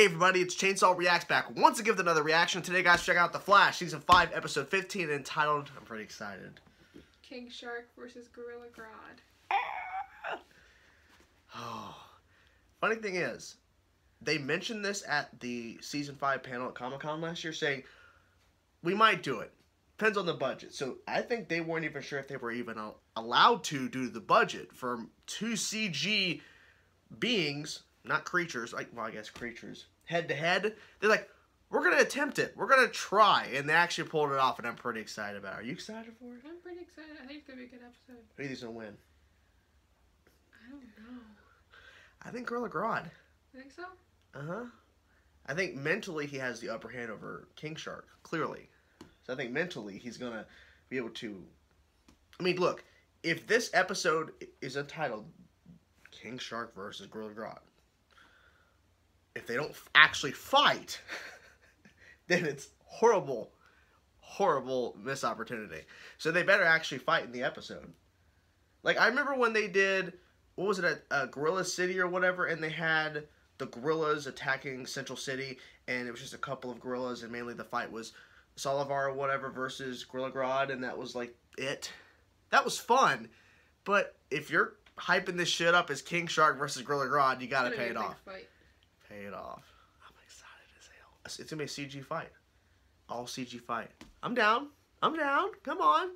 Hey everybody, it's Chainsaw Reacts back once again with another reaction. Today, guys, check out The Flash, Season 5, Episode 15, entitled, I'm pretty excited, King Shark versus Gorilla Grodd. Oh. Funny thing is, they mentioned this at the Season 5 panel at Comic-Con last year, saying, we might do it. Depends on the budget. So I think they weren't even sure if they were even allowed to due to the budget for two CG beings, not creatures, like, well, I guess creatures, head-to-head. They're like, we're going to attempt it. We're going to try. And they actually pulled it off, and I'm pretty excited about it. Are you excited for it? I'm pretty excited. I think it's going to be a good episode. Who do you think's going to win? I don't know. I think Gorilla Grodd. You think so? Uh-huh. I think mentally he has the upper hand over King Shark, clearly. So I think mentally he's going to be able to... I mean, look, if this episode is entitled King Shark versus Gorilla Grodd, if they don't actually fight, then it's horrible, horrible missed opportunity. So they better actually fight in the episode. Like, I remember when they did, what was it, a Gorilla City or whatever, and they had the gorillas attacking Central City, and it was just a couple of gorillas, and mainly the fight was Solivar or whatever versus Gorilla Grodd, and that was, like, it. That was fun, but if you're hyping this shit up as King Shark versus Gorilla Grodd, you gotta pay it off. Pay it off. I'm excited as hell. It's gonna be a CG fight. All CG fight. I'm down. I'm down. Come on.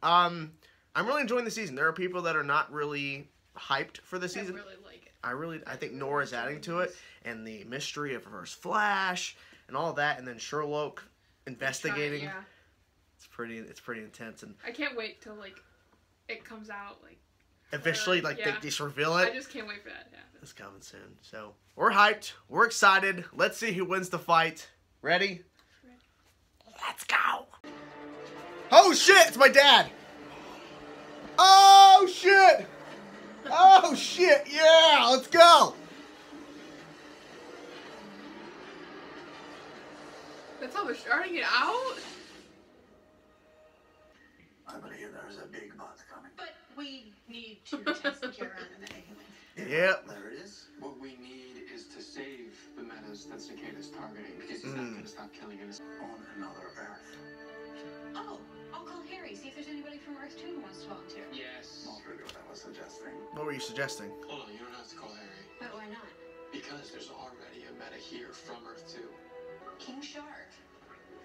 I'm really enjoying the season. There are people that are not really hyped for the season. I really like it. I think Nora's adding to it, and the mystery of Reverse Flash and all that, and then Sherlock investigating. Yeah. It's pretty intense, and I can't wait till like it comes out like eventually they just reveal it. I just can't wait for that to happen. It's coming soon. So we're hyped. We're excited. Let's see who wins the fight. Ready? Let's go. Oh shit! It's my dad. Oh shit! Oh shit! Yeah, let's go. That's how we're starting it out. I believe there's a big month coming. But we need to test the cure on the metahuman. Yep. There it is. What we need is to save the metas that Cicada's targeting, because he's not going to stop killing us. On another Earth. Oh, I'll call Harry, see if there's anybody from Earth 2 who wants to volunteer. Yes. Not really what I was suggesting. What were you suggesting? Hold on, you don't have to call Harry. But why not? Because there's already a meta here from Earth 2. King Shark.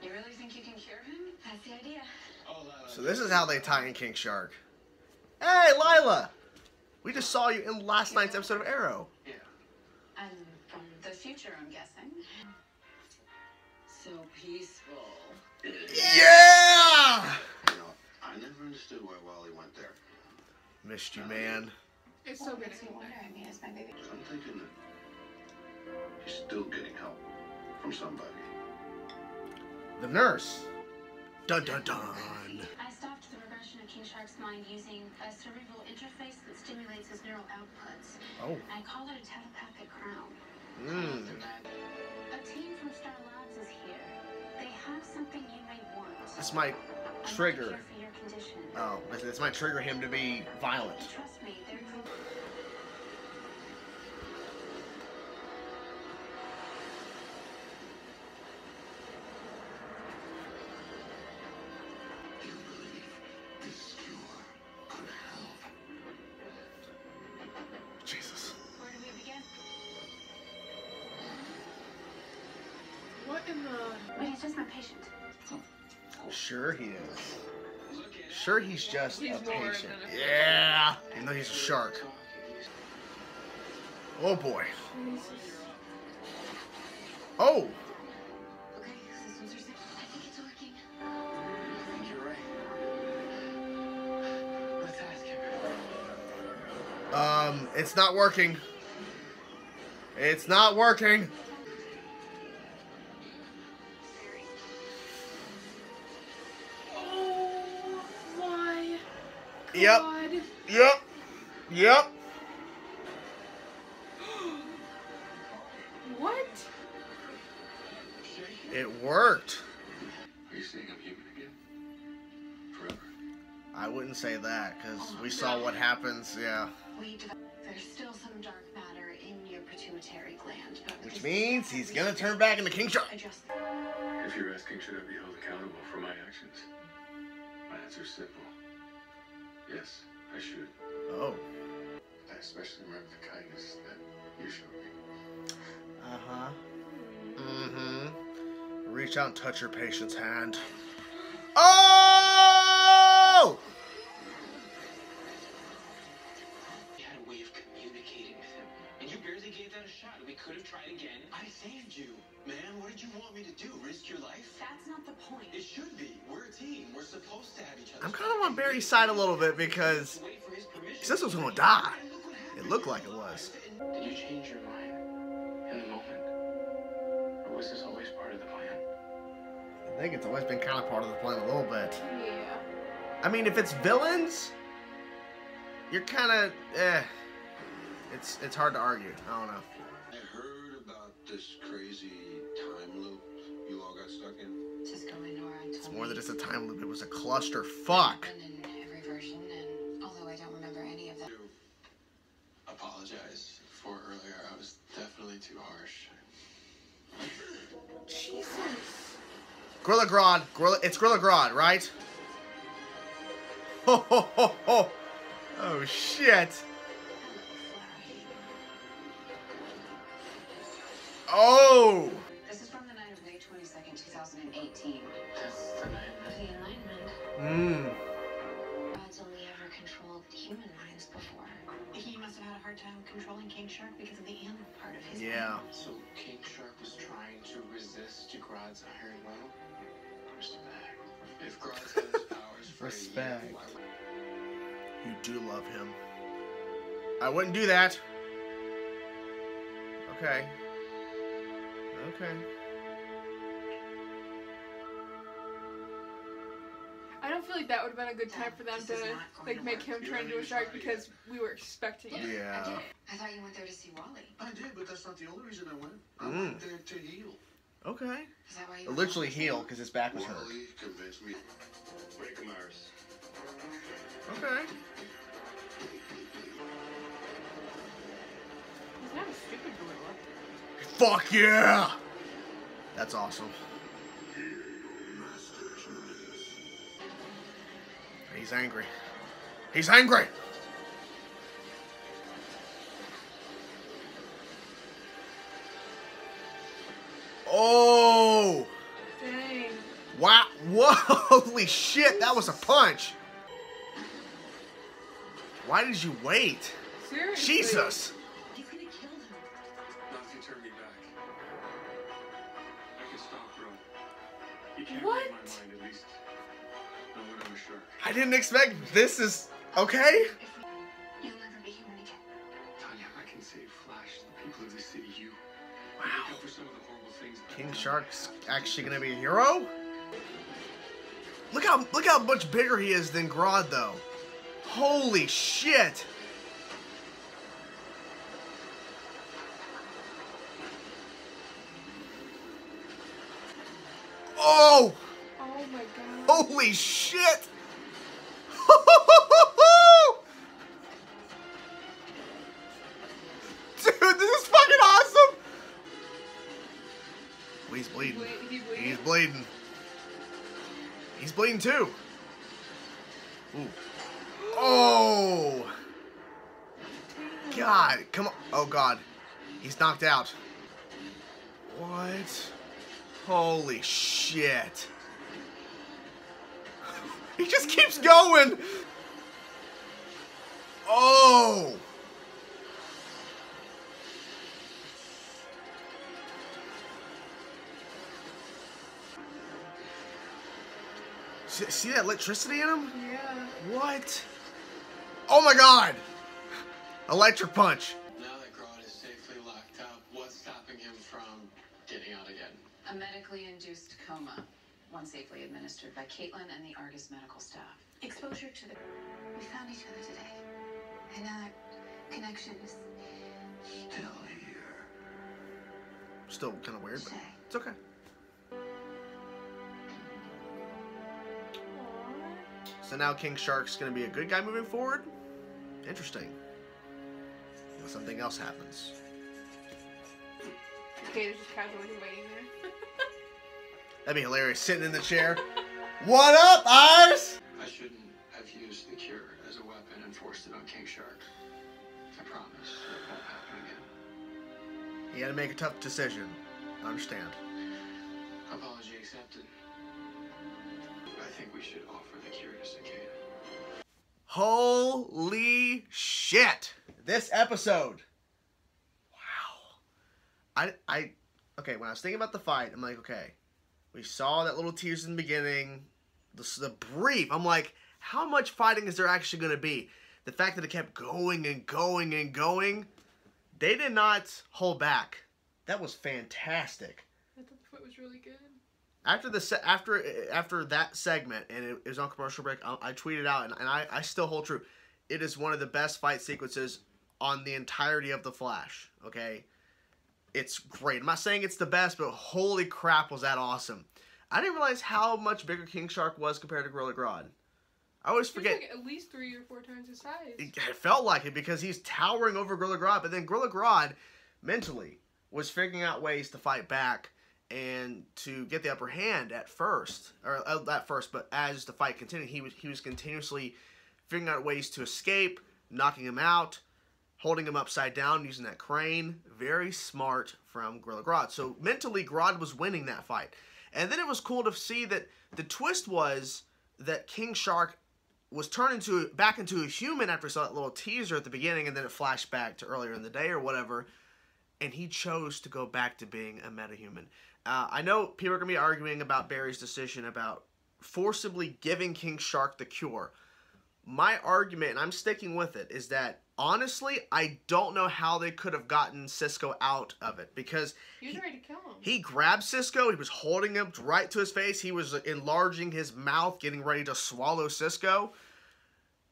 You really think you can cure him? That's the idea. Oh, Lila. So this is how they tie in King Shark. Hey, Lila! We just saw you in last night's episode of Arrow. Yeah. I'm from the future, I'm guessing. So peaceful. Yeah! You know, I never understood why Wally went there. Missed you, man. It's so good. Makes me wonder, I mean, it's my baby. I'm thinking that he's still getting help from somebody. The nurse. Dun dun dun. I stopped the regression of King Shark's mind using a cerebral interface that stimulates his neural outputs. Oh. I call it a telepathic crown. A team from Star Labs is here. They have something you may want. This might trigger. I'm not here for your condition. Oh, this might trigger him to be violent. Trust me, they're Jesus. Where do we begin? What in the... Wait, he's just my patient. Sure he is. Sure he's just He's a more patient. than a Yeah. Even though he's a shark. Oh boy. Jesus. Oh. Okay, systems are safe. I think it's working. I think you're right. Let's ask him. It's not working. It's not working. Oh my Yep. God. Yep. Yep. What? It worked. Are you saying I'm human again? Forever? I wouldn't say that, because we saw what happens, yeah. There's still some dark matter in your pituitary. pituitary gland. Which means he's gonna turn back into King Shark. Adjust. If you're asking, should I be held accountable for my actions? My answer's simple. Yes, I should. Oh. I especially remember the kindness that you showed me. Uh-huh. Mm-hmm. Reach out and touch your patient's hand. Oh! We had a way of communicating with him, and you barely gave that a shot. We could have tried again. I saved you. Man, what did you want me to do? Risk your life? That's not the point. It should be. We're a team. We're supposed to have each other. I'm kind of on Barry's side a little bit because he says he was gonna die. It looked like it was. Did you change your mind in the moment? Or was this always part of the plan? I think it's always been kind of part of the plan a little bit. Yeah. I mean, if it's villains, you're kind of, It's hard to argue. I don't know. I heard about this crazy time loop you all got stuck in. Cisco and Nora told It's more me than just a time loop. It was a cluster fuck. in every version, and although I don't remember any of them. To apologize for earlier. I was definitely too harsh. Jesus. Gorilla Grodd. It's Gorilla Grodd, right? Ho ho ho ho. Oh shit. Oh. This is from the night of May 22nd, 2018. That's the night. The Enlightenment. Mmm. God's only ever controlled human minds before. He must have had a hard time controlling King Shark because of the animal part of his Yeah. mind. So King Shark was trying to resist Grodd's iron will? Respect. If Grodd's had his powers for Respect. a year, why would... You do love him. I wouldn't do that. Okay. Okay. I don't feel like that would have been a good time for them to like make him turn into a shark because we were expecting it. Yeah. I did. I thought you went there to see Wally. I did, but that's not the only reason I went. I Mm. went there to heal. Okay. Is that why you were Literally going? heal because his back was hurt. Wally convinced me. Break him, Iris. Okay. He's not a stupid gorilla. Fuck yeah! That's awesome. He's angry. He's angry! Oh! Dang. Wow! Whoa! Holy shit! That was a punch! Why did you wait? Seriously. Jesus! He's gonna kill him. Not if you turn me back. I can stop Grodd. You can't What? read my mind, at least. Not when I'm a shark. I didn't expect this is okay? You'll never be human again. Tanya, I can save Flash, the people of the city, you. Wow. Make up for some of the horrible things I've King done. Shark's actually gonna be a hero? Look how much bigger he is than Grodd though. Holy shit! Oh! Oh my god. Holy shit! Dude, this is fucking awesome! Oh, he's bleeding. He's bleeding. He's bleeding too. Ooh. Oh! God, come on. Oh God. He's knocked out. What? Holy shit. He just keeps going. Oh! See that electricity in him? Yeah. What? Oh my God! Electric punch. Now that Grodd is safely locked up, what's stopping him from getting out again? A medically induced coma, one safely administered by Caitlin and the Argus medical staff. Exposure to the... We found each other today. And now that connection is... Still here. Still kind of weird, but Shay. it's okay. So now King Shark's gonna be a good guy moving forward? Interesting. Well, something else happens. Kate is just casually waiting there. That'd be hilarious. Sitting in the chair. What up, Iris? I shouldn't have used the cure as a weapon and forced it on King Shark. I promise it won't happen again. You had to make a tough decision. I understand. Apology accepted. I think we should offer the cure to Cicada. Holy shit! This episode. Wow. Okay, when I was thinking about the fight, I'm like, okay, we saw that little tease in the beginning, the brief. I'm like, how much fighting is there actually going to be? The fact that it kept going and going and going, they did not hold back. That was fantastic. I thought the fight was really good. After that segment, and it was on commercial break, I tweeted out, and I still hold true. It is one of the best fight sequences on the entirety of The Flash, okay? It's great. I'm not saying it's the best, but holy crap, was that awesome. I didn't realize how much bigger King Shark was compared to Gorilla Grodd. I always forget. He's like at least 3 or 4 times his size. It felt like it because he's towering over Gorilla Grodd, but then Gorilla Grodd, mentally, was figuring out ways to fight back and to get the upper hand at first, but as the fight continued, he was continuously figuring out ways to escape, knocking him out, holding him upside down using that crane. Very smart from Gorilla Grodd. So mentally, Grodd was winning that fight. And then it was cool to see that the twist was that King Shark was turned back into a human after he saw that little teaser at the beginning, and then it flashed back to earlier in the day or whatever, and he chose to go back to being a metahuman. I know people are going to be arguing about Barry's decision about forcibly giving King Shark the cure. My argument, and I'm sticking with it, is that, honestly, I don't know how they could have gotten Cisco out of it, because He was ready to kill him. he grabbed Cisco, he was holding him right to his face, he was enlarging his mouth, getting ready to swallow Cisco.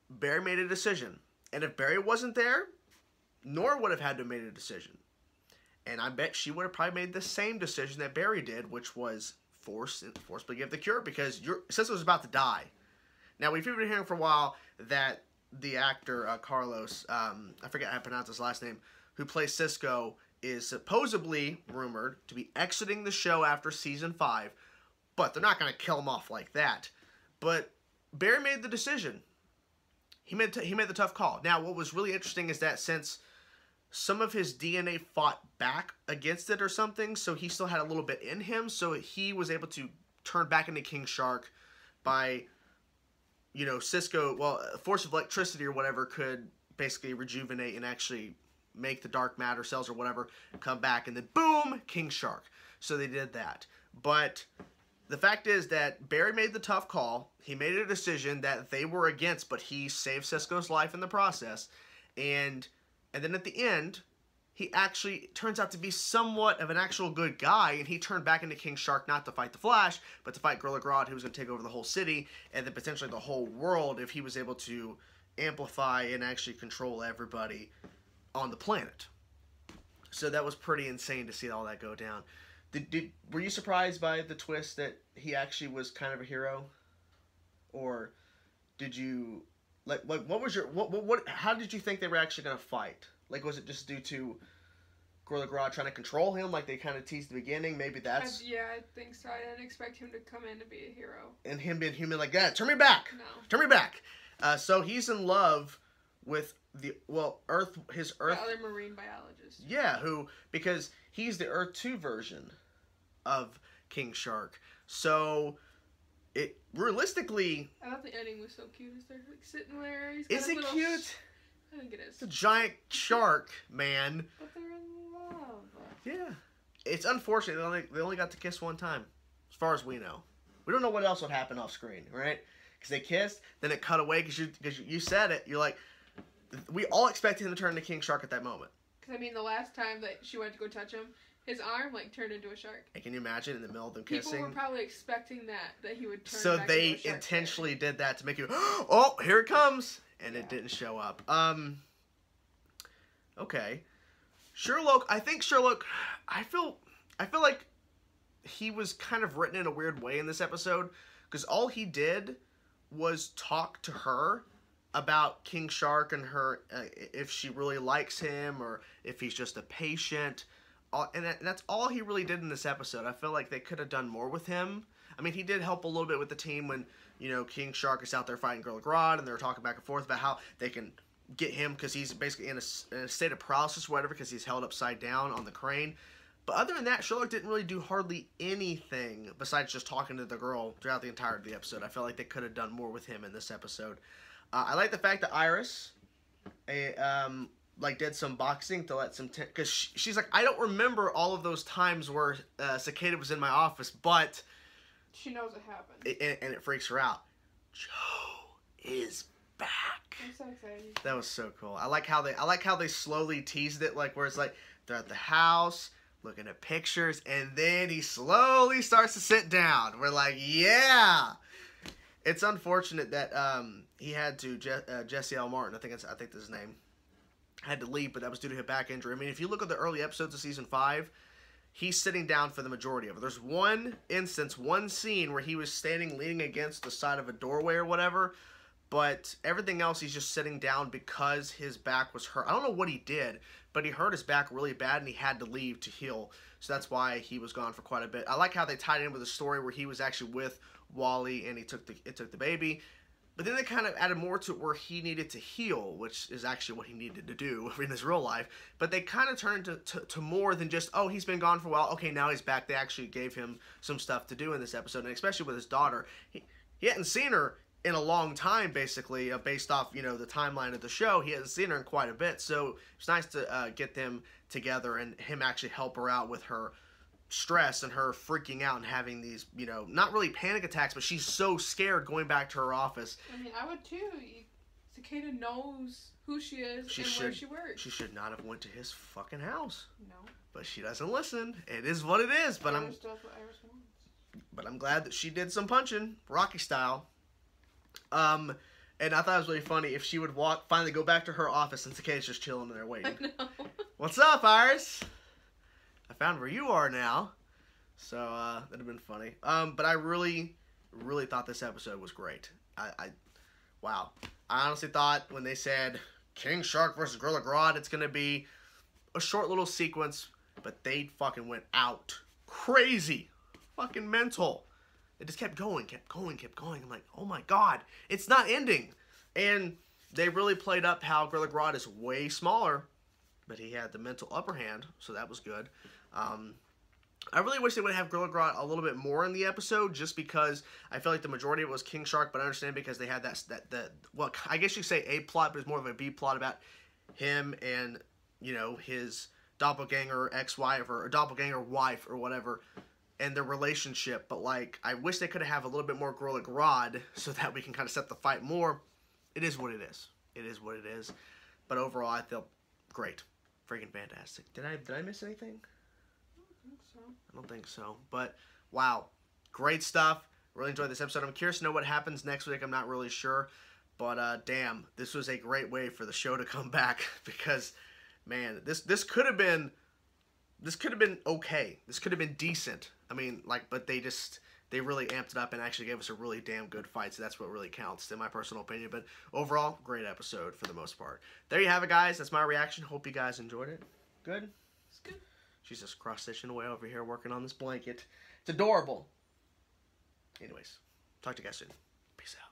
Barry made a decision. And if Barry wasn't there, Nora would have had to have made a decision. And I bet she would have probably made the same decision that Barry did, which was forcibly give the cure, because Cisco was about to die. Now, we've been hearing for a while that the actor, Carlos, I forget how to pronounce his last name, who plays Cisco, is supposedly rumored to be exiting the show after season 5, but they're not going to kill him off like that. But Barry made the decision. He made the tough call. Now, what was really interesting is that since some of his DNA fought back against it or something, so he still had a little bit in him, so he was able to turn back into King Shark by, Cisco, force of electricity or whatever could basically rejuvenate and actually make the dark matter cells or whatever come back, and then boom, King Shark. So they did that. But the fact is that Barry made the tough call. He made a decision that they were against, but he saved Cisco's life in the process. And then at the end, he actually turns out to be somewhat of an actual good guy, and he turned back into King Shark not to fight the Flash, but to fight Gorilla Grodd, who was going to take over the whole city, and then potentially the whole world if he was able to amplify and actually control everybody on the planet. So that was pretty insane to see all that go down. Were you surprised by the twist that he actually was kind of a hero? Or did you... what was your how did you think they were actually going to fight? Like, was it just due to Gorilla Grodd trying to control him, like they kind of teased at the beginning? Maybe that's... Yeah, I think so. I didn't expect him to come in to be a hero. And him being human like that. Turn me back! No. Turn me back! So he's in love with his Earth... The other marine biologist. Yeah, because he's the Earth 2 version of King Shark. So... realistically... I thought the ending was so cute. Is they're like sitting there. Is it cute? I think it is. It's a giant shark, man. But they're in love. Yeah. It's unfortunate they only got to kiss one time, as far as we know. We don't know what else would happen off screen, right? Because they kissed, then it cut away because you said it. You're like, we all expected him to turn into King Shark at that moment. Because, the last time that she went to go touch him, his arm, turned into a shark. And can you imagine in the middle of them kissing? People were probably expecting that he would turn so back they into a shark intentionally did that to make you, oh, here it comes. And it didn't show up. Okay. Sherlock, I feel like he was kind of written in a weird way in this episode. Because all he did was talk to her about King Shark and her, if she really likes him or if he's just a patient. that's all he really did in this episode. I feel like they could have done more with him. I mean, he did help a little bit with the team when, you know, King Shark is out there fighting Grodd, and they're talking back and forth about how they can get him because he's basically in a state of paralysis or whatever because he's held upside down on the crane. But other than that, Sherlock didn't really do hardly anything besides just talking to the girl throughout the entirety of the episode. I felt like they could have done more with him in this episode. I like the fact that Iris, like, did some boxing to let some... Because she's like, I don't remember all of those times where Cicada was in my office, but... She knows it happened. And it freaks her out. Joe is back. I'm so excited. That was so cool. I like how they slowly teased it, like, where it's like, they're at the house... looking at pictures, and then he slowly starts to sit down. We're like, yeah! It's unfortunate that he had to, Jesse L. Martin, I think that's his name, had to leave, but that was due to a back injury. I mean, if you look at the early episodes of Season 5, he's sitting down for the majority of it. There's one instance, one scene where he was standing leaning against the side of a doorway or whatever, but everything else he's just sitting down because his back was hurt. I don't know what he did, but he hurt his back really bad and he had to leave to heal. So that's why he was gone for quite a bit. I like how they tied in with a story where he was actually with Wally and it took the baby. But then they kind of added more to it where he needed to heal, which is actually what he needed to do in his real life. But they kind of turned to more than just, oh, he's been gone for a while. Okay, now he's back. They actually gave him some stuff to do in this episode, and especially with his daughter. He hadn't seen her in a long time, basically, based off, you know, the timeline of the show. He hasn't seen her in quite a bit, so it's nice to get them together and him actually help her out with her stress and her freaking out and having these, you know, not really panic attacks, but she's so scared going back to her office. I mean, I would too. Cicada knows who she is where she works. She should not have went to his fucking house. No. But she doesn't listen. It is what it is. But Iris does what Iris wants. But I'm glad that she did some punching, Rocky style. And I thought it was really funny if she would finally go back to her office and Cicada's just chilling in there waiting. I know. What's up, Iris? I found where you are now. So, that'd have been funny. But I really, really thought this episode was great. Wow. I honestly thought when they said King Shark versus Gorilla Grodd, it's going to be a short little sequence, but they fucking went out crazy. Fucking mental. It just kept going. I'm like, oh my god, it's not ending. And they really played up how Gorilla Grodd is way smaller, but he had the mental upper hand, so that was good. I really wish they would have Gorilla Grodd a little bit more in the episode, just because I feel like the majority of it was King Shark, but I understand because they had well, I guess you could say A plot, but it's more of a B plot about him and, you know, his doppelganger ex-wife or doppelganger wife or whatever, and their relationship. But, like, I wish they could have a little bit more Gorilla Grodd so that we can kind of set the fight more. It is what it is. It is what it is. But overall, I feel great. Freaking fantastic. Did I miss anything? I don't think so. But, wow. Great stuff. Really enjoyed this episode. I'm curious to know what happens next week. I'm not really sure. But, damn, this was a great way for the show to come back. Because, man, this could have been okay. This could have been decent. I mean, like, but they really amped it up and actually gave us a really damn good fight. So that's what really counts, in my personal opinion. But overall, great episode for the most part. There you have it, guys. That's my reaction. Hope you guys enjoyed it. Good? It's good. She's just cross-stitching away over here working on this blanket. It's adorable. Anyways, talk to you guys soon. Peace out.